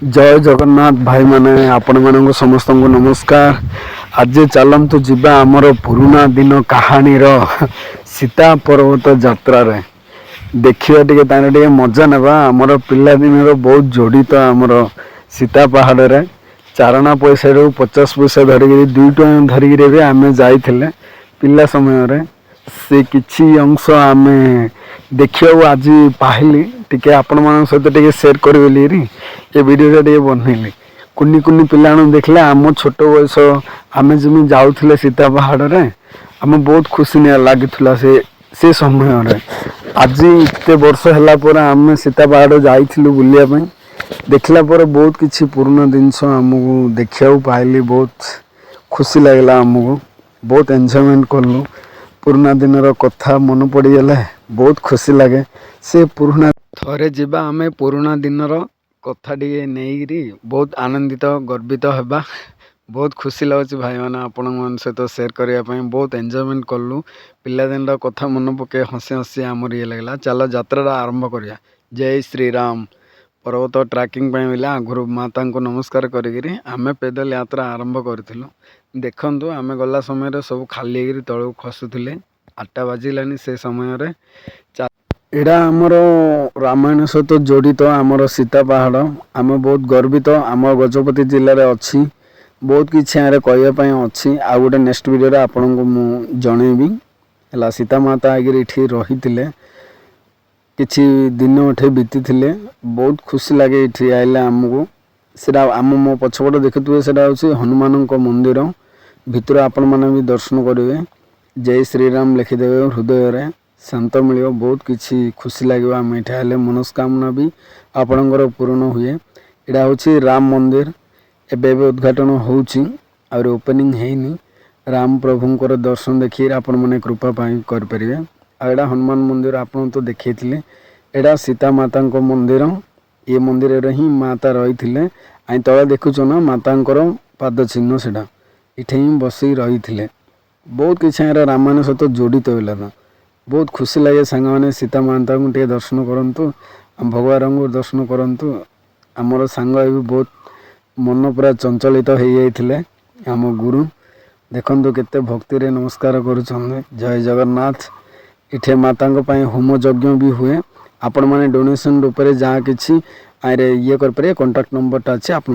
जय जगन्नाथ भाई माने आपण मानक समस्त को नमस्कार। आज चलतु जीवा आमर पुराना दिन कहानी सीता पर्वत यात्रा रे देखिए टे मजा नेबा। आमर पिला दिन बहुत जड़ित आमर सीता पहाड़ रे चारणा पैसा 50 पैसा धरिकी 2 टଙ୍କା धरिकी भी आम जाइले पिला समय रे से किछि अंश आम देखिए आज पाइली टिके आपण मान सहित टिके शेयर करी ये वीडियो टे बनइली। कुनी कुनी पिला देखले आम छोट बयस आम जमी जाऊे सीता पहाड़ रे आम बहुत खुशी लगी से समय रे। आज इतने वर्ष है आम सीता पहाड़ जाइलु बुलिया देखला पर बहुत किसी पुराना जिनस आमको देखा पाइली। बहुत खुशी लगला आमको बहुत एंजॉयमेंट कलु। पुराना दिन कथा मन पड़गले बहुत खुशी लगे। से पुराना थरे जीवा आम पुराना दिन कथा टे नहीं बहुत आनंदित गर्वित होगा। बहुत खुशी लगुच भाई मैंने आपण मन सहित शेयर करने बहुत एंजॉयमेंट कलु। पिलादिन कथा मन पके हसी हसी आमर ये लगला। चलो यात्रा आरंभ करिया। जय श्री राम। पर्वत ट्रैकिंग बोले आगु माता को नमस्कार करी आम पैदल यात्रा आरंभ करूँ। देखु आम गला समय सब खाली तलू खसुले 8टा बाजिलानी से समय एड़ा आमर रामायण सहित जड़ित आमर सीता पहाड़ आम बहुत गर्वित आम गजपति जिले में अच्छी बहुत किसी यहाँ कहवाई अच्छी। आ गोटे नेक्स्ट वीडियो आपन को मुझे जनइबी है। सीता माता आगे ये रही किछि दिन उठे बीती बहुत खुशी लगे ये आइले आमको। सेटा आम मो पछपट देखुए से हनुमान मंदिर भितर आपण मैंने भी दर्शन करेंगे। जय श्रीराम लिखिदेवे हृदय शांत मिल बहुत किसी खुशी लगे। आम ये मनस्कामना भी आपणकर पूर्ण हुए। यहाँ हूँ राम मंदिर एवं उद्घाटन होर ओपनिंग है। राम प्रभुंर दर्शन देखिए आपण मैंने कृपा करें। आड़ा हनुमान मंदिर आपन तो देखी एड़ा सीता माता मंदिर। ये मंदिर ही माता रही थे आई तला देखुच ना माता पाद चिन्ह से इटे ही बसी रही थे। बहुत किसी रामायण सहित जड़ित होगा। बहुत खुशी लगे सांग मैंने सीता माता को टे दर्शन करूँ भगवान को दर्शन करूँ। आमर सांग भी बहुत मन पूरा चंचलित हो जाते आम गुरु देखु केते भक्ति रे नमस्कार करुँच। जय जगन्नाथ। इठे माता होम यज्ञ भी हुए। आपण मैंने डोनेशन रूप जहाँ कि ये कर कॉन्टाक्ट नंबर टा अच्छे आपण